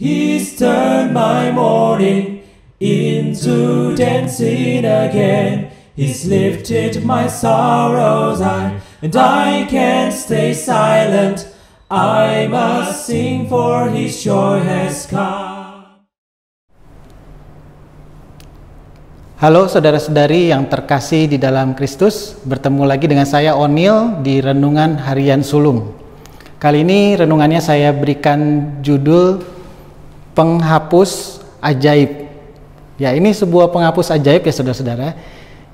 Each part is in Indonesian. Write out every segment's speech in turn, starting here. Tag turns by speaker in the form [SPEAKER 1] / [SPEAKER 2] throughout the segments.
[SPEAKER 1] He's turned my mourning into dancing again. He's lifted my sorrows high, and I can't stay silent. I must sing, for His joy has come.
[SPEAKER 2] Halo saudara-saudari yang terkasih di dalam Kristus, bertemu lagi dengan saya Onil di Renungan Harian Sulung. Kali ini renungannya saya berikan judul Penghapus Ajaib. Ya, ini sebuah penghapus ajaib ya saudara-saudara,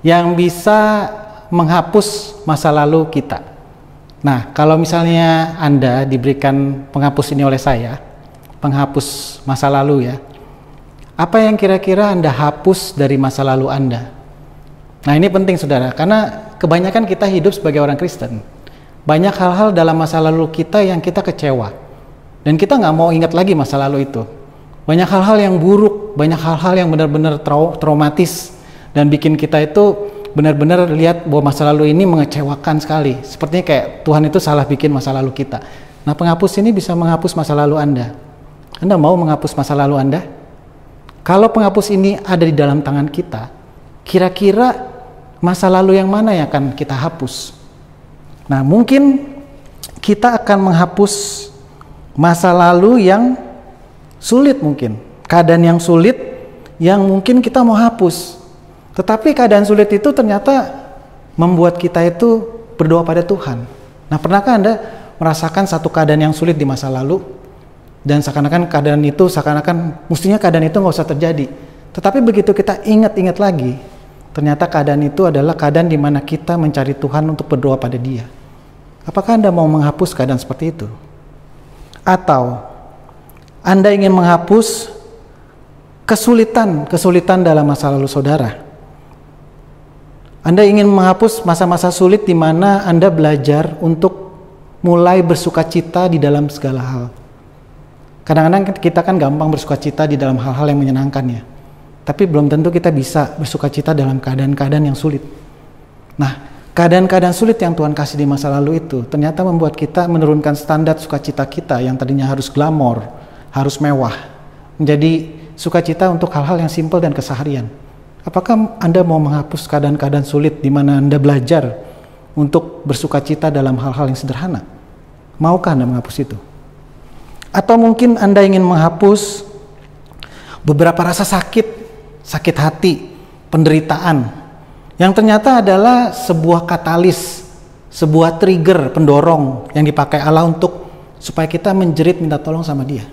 [SPEAKER 2] yang bisa menghapus masa lalu kita. Nah, kalau misalnya Anda diberikan penghapus ini oleh saya, penghapus masa lalu ya, apa yang kira-kira Anda hapus dari masa lalu Anda? Nah, ini penting saudara, karena kebanyakan kita hidup sebagai orang Kristen. Banyak hal-hal dalam masa lalu kita yang kita kecewa, dan kita nggak mau ingat lagi masa lalu itu. Banyak hal-hal yang buruk, banyak hal-hal yang benar-benar traumatis, dan bikin kita itu benar-benar lihat bahwa masa lalu ini mengecewakan sekali. Sepertinya kayak Tuhan itu salah bikin masa lalu kita. Nah, penghapus ini bisa menghapus masa lalu Anda. Anda mau menghapus masa lalu Anda? Kalau penghapus ini ada di dalam tangan kita, kira-kira masa lalu yang mana yang akan kita hapus? Nah, mungkin kita akan menghapus masa lalu yang sulit, mungkin keadaan yang sulit yang mungkin kita mau hapus. Tetapi keadaan sulit itu ternyata membuat kita itu berdoa pada Tuhan. Nah, pernahkah Anda merasakan satu keadaan yang sulit di masa lalu, dan seakan-akan keadaan itu mestinya keadaan itu nggak usah terjadi. Tetapi begitu kita ingat-ingat lagi, ternyata keadaan itu adalah keadaan di mana kita mencari Tuhan untuk berdoa pada Dia. Apakah Anda mau menghapus keadaan seperti itu? Atau Anda ingin menghapus kesulitan dalam masa lalu saudara? Anda ingin menghapus masa-masa sulit di mana Anda belajar untuk mulai bersukacita di dalam segala hal. Kadang-kadang kita kan gampang bersukacita di dalam hal-hal yang menyenangkan ya. Tapi belum tentu kita bisa bersukacita dalam keadaan-keadaan yang sulit. Nah, keadaan-keadaan sulit yang Tuhan kasih di masa lalu itu ternyata membuat kita menurunkan standar sukacita kita yang tadinya harus glamor, harus mewah, menjadi sukacita untuk hal-hal yang simpel dan keseharian. Apakah Anda mau menghapus keadaan-keadaan sulit di mana Anda belajar untuk bersukacita dalam hal-hal yang sederhana? Maukah Anda menghapus itu? Atau mungkin Anda ingin menghapus beberapa rasa sakit hati, penderitaan, yang ternyata adalah sebuah katalis, sebuah trigger pendorong yang dipakai Allah untuk supaya kita menjerit minta tolong sama Dia.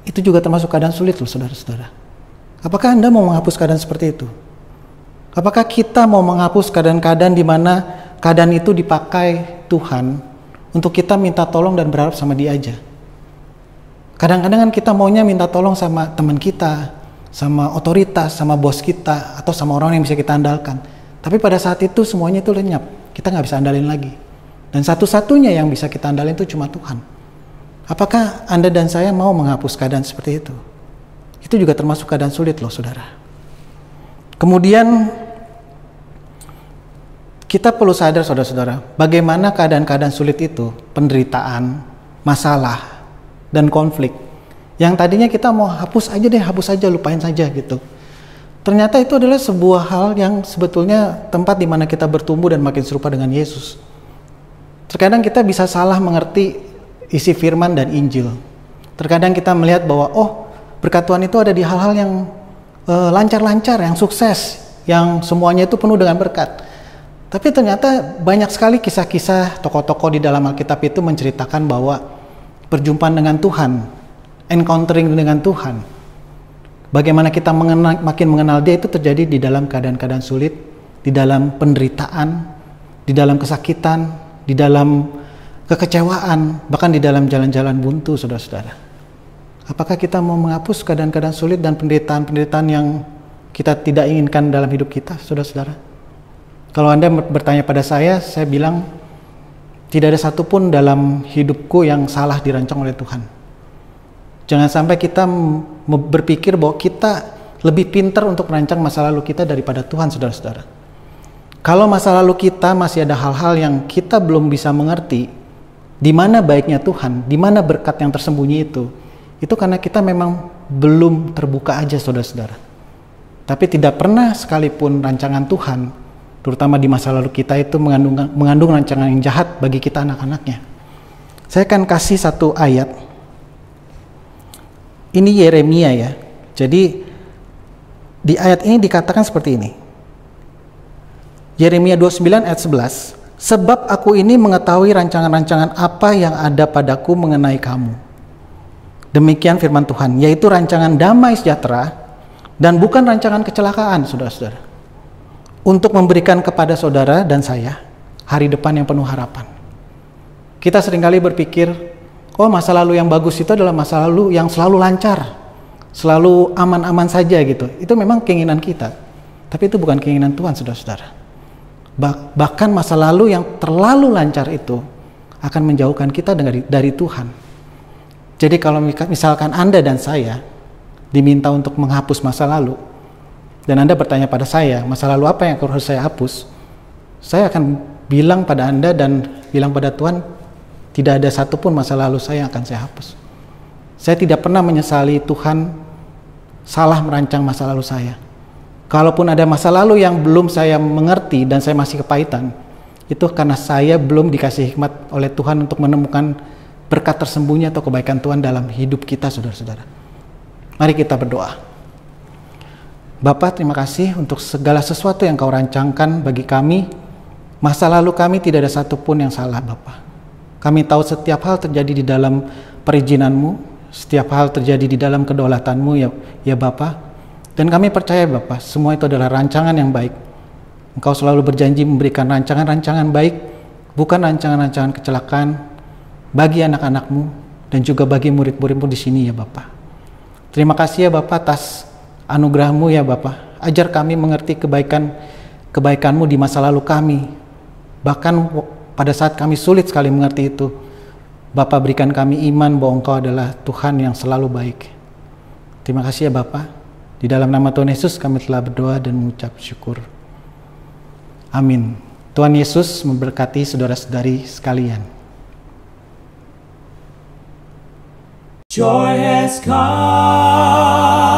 [SPEAKER 2] Itu juga termasuk keadaan sulit loh saudara-saudara. Apakah Anda mau menghapus keadaan seperti itu? Apakah kita mau menghapus keadaan-keadaan di mana keadaan itu dipakai Tuhan untuk kita minta tolong dan berharap sama Dia aja? Kadang-kadang kan kita maunya minta tolong sama teman kita, sama otoritas, sama bos kita, atau sama orang yang bisa kita andalkan. Tapi pada saat itu semuanya itu lenyap, kita nggak bisa andalin lagi. Dan satu-satunya yang bisa kita andalin itu cuma Tuhan. Apakah Anda dan saya mau menghapus keadaan seperti itu? Itu juga termasuk keadaan sulit loh saudara. Kemudian kita perlu sadar saudara-saudara, bagaimana keadaan-keadaan sulit itu, penderitaan, masalah, dan konflik, yang tadinya kita mau hapus aja, lupain saja gitu. Ternyata itu adalah sebuah hal yang sebetulnya tempat di mana kita bertumbuh dan makin serupa dengan Yesus. Terkadang kita bisa salah mengerti isi firman dan Injil. Terkadang kita melihat bahwa berkat Tuhan itu ada di hal-hal yang lancar-lancar, yang sukses, yang semuanya itu penuh dengan berkat. Tapi ternyata banyak sekali kisah-kisah tokoh-tokoh di dalam Alkitab itu menceritakan bahwa perjumpaan dengan Tuhan, encountering dengan Tuhan, bagaimana kita makin mengenal Dia itu terjadi di dalam keadaan-keadaan sulit, di dalam penderitaan, di dalam kesakitan, di dalam kekecewaan, bahkan di dalam jalan-jalan buntu saudara-saudara. Apakah kita mau menghapus keadaan-keadaan sulit dan penderitaan-penderitaan yang kita tidak inginkan dalam hidup kita saudara-saudara? Kalau Anda bertanya pada saya bilang tidak ada satupun dalam hidupku yang salah dirancang oleh Tuhan. Jangan sampai kita berpikir bahwa kita lebih pintar untuk merancang masa lalu kita daripada Tuhan saudara-saudara. Kalau masa lalu kita masih ada hal-hal yang kita belum bisa mengerti, di mana baiknya Tuhan, di mana berkat yang tersembunyi Itu karena kita memang belum terbuka aja, saudara-saudara. Tapi tidak pernah sekalipun rancangan Tuhan, terutama di masa lalu kita, itu mengandung rancangan yang jahat bagi kita anak-anaknya. Saya akan kasih satu ayat. Ini Yeremia ya. Jadi di ayat ini dikatakan seperti ini. Yeremia 29 ayat 11. Sebab aku ini mengetahui rancangan-rancangan apa yang ada padaku mengenai kamu. Demikian firman Tuhan, yaitu rancangan damai sejahtera dan bukan rancangan kecelakaan, saudara-saudara. Untuk memberikan kepada saudara dan saya hari depan yang penuh harapan. Kita seringkali berpikir, oh masa lalu yang bagus itu adalah masa lalu yang selalu lancar, selalu aman-aman saja gitu. Itu memang keinginan kita. Tapi itu bukan keinginan Tuhan, saudara-saudara. Bahkan masa lalu yang terlalu lancar itu akan menjauhkan kita dari Tuhan. Jadi kalau misalkan Anda dan saya diminta untuk menghapus masa lalu, dan Anda bertanya pada saya, masa lalu apa yang harus saya hapus? Saya akan bilang pada Anda dan bilang pada Tuhan, tidak ada satupun masa lalu saya yang akan saya hapus. Saya tidak pernah menyesali Tuhan salah merancang masa lalu saya. Kalaupun ada masa lalu yang belum saya mengerti dan saya masih kepahitan, itu karena saya belum dikasih hikmat oleh Tuhan untuk menemukan berkat tersembunyi atau kebaikan Tuhan dalam hidup kita, saudara-saudara. Mari kita berdoa. Bapa, terima kasih untuk segala sesuatu yang Kau rancangkan bagi kami. Masa lalu kami tidak ada satupun yang salah, Bapa. Kami tahu setiap hal terjadi di dalam perizinan-Mu, setiap hal terjadi di dalam kedaulatan-Mu ya Bapa. Dan kami percaya Bapa, semua itu adalah rancangan yang baik. Engkau selalu berjanji memberikan rancangan-rancangan baik, bukan rancangan-rancangan kecelakaan bagi anak-anak-Mu dan juga bagi murid-murid-Mu di sini ya Bapa. Terima kasih ya Bapa atas anugerah-Mu ya Bapa. Ajar kami mengerti kebaikan-Mu di masa lalu kami. Bahkan pada saat kami sulit sekali mengerti itu, Bapa berikan kami iman bahwa Engkau adalah Tuhan yang selalu baik. Terima kasih ya Bapa. Di dalam nama Tuhan Yesus kami telah berdoa dan mengucap syukur. Amin. Tuhan Yesus memberkati saudara-saudari sekalian.
[SPEAKER 1] Joy has come.